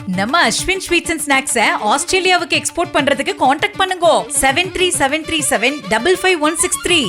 நம்ம Ashwin sweets and ஸ்நாக்ஸை ஆஸ்திரேலியாவுக்கு export பண்றதுக்கு கான்டாக்ட் பண்ணுங்க 7373755163.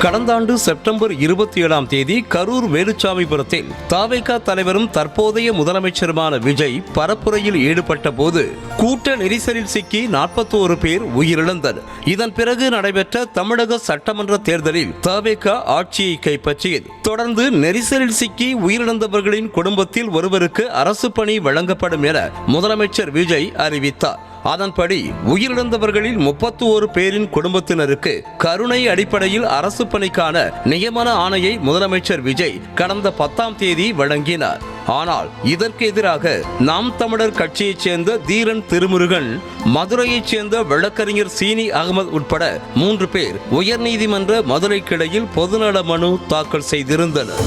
கடந்த ஆண்டு செப்டம்பர் 27ஆம் தேதி கரூர் வேலுச்சாமிபுரத்தில் தவேக தலைவரும் தற்போதைய முதலமைச்சருமான விஜய் பரப்புரையில் ஈடுபட்ட போது கூட்ட நெரிசலில் சிக்கி 41 பேர் உயிரிழந்தனர். இதன் பிறகு நடைபெற்ற தமிழக சட்டமன்ற தேர்தலில் தவேக ஆட்சியை கைப்பற்றியது. தொடர்ந்து நெரிசலில் சிக்கி உயிரிழந்தவர்களின் குடும்பத்தில் ஒருவருக்கு அரசு பணி வழங்கப்படும் என முதலமைச்சர் விஜய் அறிவித்தார். அதன்படி உயிரிழந்தவர்களில் 31 பேரின் குடும்பத்தினருக்கு கருணை அடிப்படையில் அரசு பணிக்கான நியமன ஆணையை முதலமைச்சர் விஜய் கடந்த 10ஆம் தேதி வழங்கினார். ஆனால் இதற்கு எதிராக நாம் தமிழர் கட்சியைச் சேர்ந்த தீரன் திருமுருகன், மதுரையைச் சேர்ந்த வழக்கறிஞர் சீனி அகமது உட்பட 3 பேர் உயர்நீதிமன்ற மதுரை கிளையில் பொதுநல மனு தாக்கல் செய்திருந்தனர்.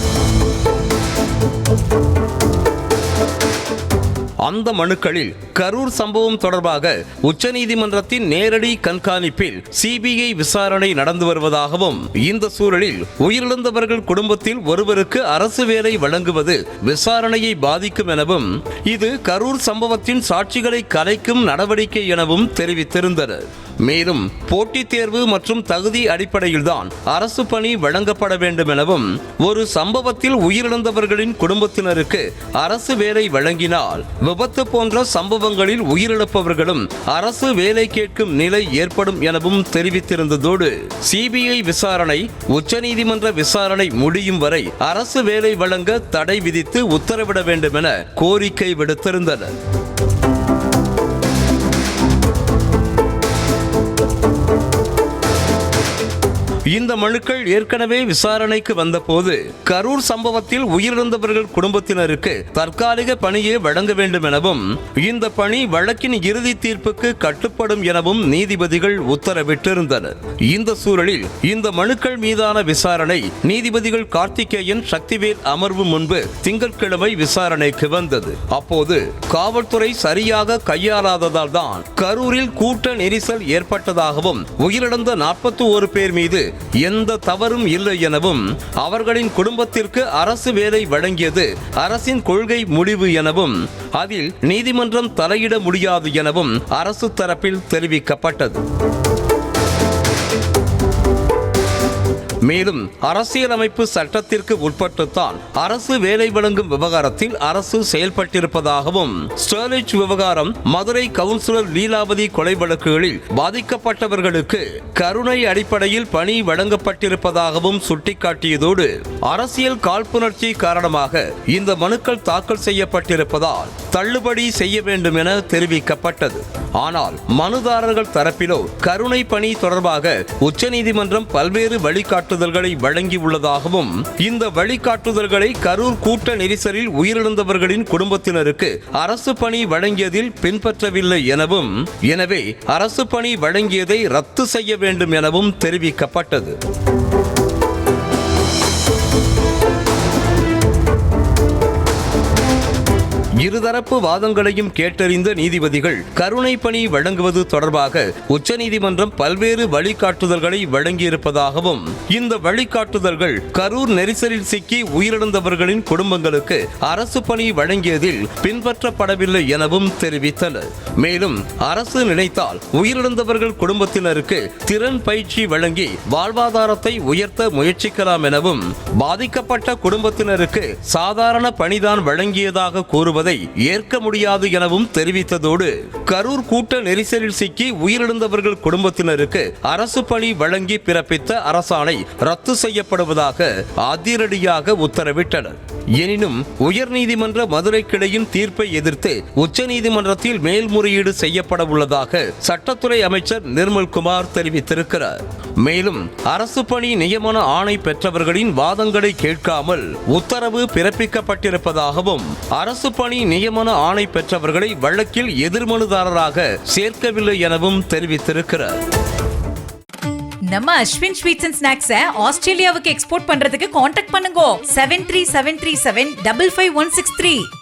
அந்த மனுக்களில் கரூர் சம்பவம் தொடர்பாக உச்சநீதிமன்றத்தின் நேரடி கண்காணிப்பில் சிபிஐ விசாரணை நடந்து வருவதாகவும், இந்த சூழலில் உயிரிழந்தவர்கள் குடும்பத்தில் ஒருவருக்கு அரசு வேலை வழங்குவது விசாரணையை பாதிக்கும் எனவும், இது கரூர் சம்பவத்தின் சாட்சிகளை கலைக்கும் நடவடிக்கை எனவும் தெரிவித்திருந்தனர். மேலும் போட்டித் தேர்வு மற்றும் தகுதி அடிப்படையில்தான் அரசு பணி வழங்கப்பட வேண்டும் எனவும், ஒரு சம்பவத்தில் உயிரிழந்தவர்களின் குடும்பத்தினருக்கு அரசு வேலை வழங்கினால் விபத்து போன்ற சம்பவங்களில் உயிரிழப்பவர்களும் அரசு வேலை கேட்கும் நிலை ஏற்படும் எனவும் தெரிவித்திருந்ததோடு, சிபிஐ விசாரணை உச்சநீதிமன்ற விசாரணை முடியும் வரை அரசு வேலை வழங்க தடை விதித்து உத்தரவிட வேண்டும் என கோரிக்கை விடுத்திருந்தனர். இந்த மனுக்கள் ஏற்கனவே விசாரணைக்கு வந்தபோது கரூர் சம்பவத்தில் உயிரிழந்தவர்கள் குடும்பத்தினருக்கு தற்காலிக பணியை வழங்க வேண்டும் எனவும், இந்த பணி வழக்கின் இறுதி தீர்ப்புக்கு கட்டுப்படும் எனவும் நீதிபதிகள் உத்தரவிட்டிருந்தனர். இந்த சூழலில் இந்த மனுக்கள் மீதான விசாரணை நீதிபதிகள் கார்த்திகேயன், சக்திவேல் அமர்வு முன்பு திங்கட்கிழமை விசாரணைக்கு வந்தது. அப்போது காவல்துறை சரியாக கையாளாததால் தான் கரூரில் கூட்ட நெரிசல் ஏற்பட்டதாகவும், உயிரிழந்த 41 பேர் மீது எந்த தவறும் இல்லை எனவும், அவர்களின் குடும்பத்திற்கு அரசு வேலை வழங்கியது அரசின் கொள்கை முடிவு எனவும், அதில் நீதிமன்றம் தலையிட முடியாது எனவும் அரசு தரப்பில் தெரிவிக்கப்பட்டது. மேலும் அரசியலமைப்பு சட்டத்திற்கு உட்பட்டுத்தான் அரசு வேலை வழங்கும் விவகாரத்தில் அரசு செயல்பட்டிருப்பதாகவும், ஸ்டெர்லைட் விவகாரம், மதுரை கவுன்சிலர் லீலாவதி கொலை வழக்குகளில் பாதிக்கப்பட்டவர்களுக்கு கருணை அடிப்படையில் பணி வழங்கப்பட்டிருப்பதாகவும் சுட்டிக்காட்டியதோடு, அரசியல் காழ்ப்புணர்ச்சி காரணமாக இந்த மனுக்கள் தாக்கல் செய்யப்பட்டிருப்பதால் தள்ளுபடி செய்ய வேண்டும் என தெரிவிக்கப்பட்டது. ஆனால் மனுதாரர்கள் தரப்பிலோ கருணை பணி தொடர்பாக உச்சநீதிமன்றம் பல்வேறு வழிகாட்டுதல்களை வழங்கியுள்ளதாகவும், இந்த வழிகாட்டுதல்களை கரூர் கூட்ட நெரிசலில் உயிரிழந்தவர்களின் குடும்பத்தினருக்கு அரசு பணி வழங்கியதில் பின்பற்றவில்லை எனவும், எனவே அரசு பணி வழங்கியதை ரத்து செய்ய வேண்டும் எனவும் தெரிவிக்கப்பட்டது. இருதரப்பு வாதங்களையும் கேட்டறிந்த நீதிபதிகள் கருணை பணி வழங்குவது தொடர்பாக உச்சநீதிமன்றம் பல்வேறு வழிகாட்டுதல்களை வழங்கியிருப்பதாகவும், இந்த வழிகாட்டுதல்கள் கரூர் நெரிசலில் சிக்கி உயிரிழந்தவர்களின் குடும்பங்களுக்கு அரசு பணி வழங்கியதில் பின்பற்றப்படவில்லை எனவும் தெரிவித்தனர். மேலும் அரசு நினைத்தால் உயிரிழந்தவர்கள் குடும்பத்தினருக்கு திறன் பயிற்சி வழங்கி வாழ்வாதாரத்தை உயர்த்த முயற்சிக்கலாம் எனவும், பாதிக்கப்பட்ட குடும்பத்தினருக்கு சாதாரண பணிதான் வழங்கியதாக கூறுவதை அரசாணை ஏற்க முடியாது எனவும் தெரிவித்ததோடு கரூர் கூட்ட நெரிசலில் சிக்கி உயிரிழந்தவர்கள் குடும்பத்தினருக்கு அரசு பணி வழங்கி பிறப்பித்த அரசாணை ரத்து செய்யப்படுவதாக அதிரடியாக உத்தரவிட்டனர். எனினும் உயர்நீதிமன்ற மதுரை கிளையின் தீர்ப்பை எதிர்த்து உச்சநீதிமன்றத்தில் மேல்முறையீடு செய்யப்பட உள்ளதாக சட்டத்துறை அமைச்சர் நிர்மல்குமார் தெரிவித்திருக்கிறார். மேலும் அரசு பணி நியமன ஆணை பெற்றவர்களின் வாதங்களை கேட்காமல் உத்தரவு பிறப்பிக்கப்பட்டிருப்பதாகவும் அரசு பணி நியமன ஆணை பெற்றவர்களை வழக்கில் எதிர்மனுதாரராக சேர்க்கவில்லை எனவும் தெரிவித்திருக்கிறார். நம்ம அஸ்வின் ஸ்வீட்ஸ் அண்ட் ஸ்நாக்ஸை ஆஸ்திரேலியாவுக்கு எக்ஸ்போர்ட் பண்றதுக்கு காண்டாக்ட் பண்ணுங்க 7373755163.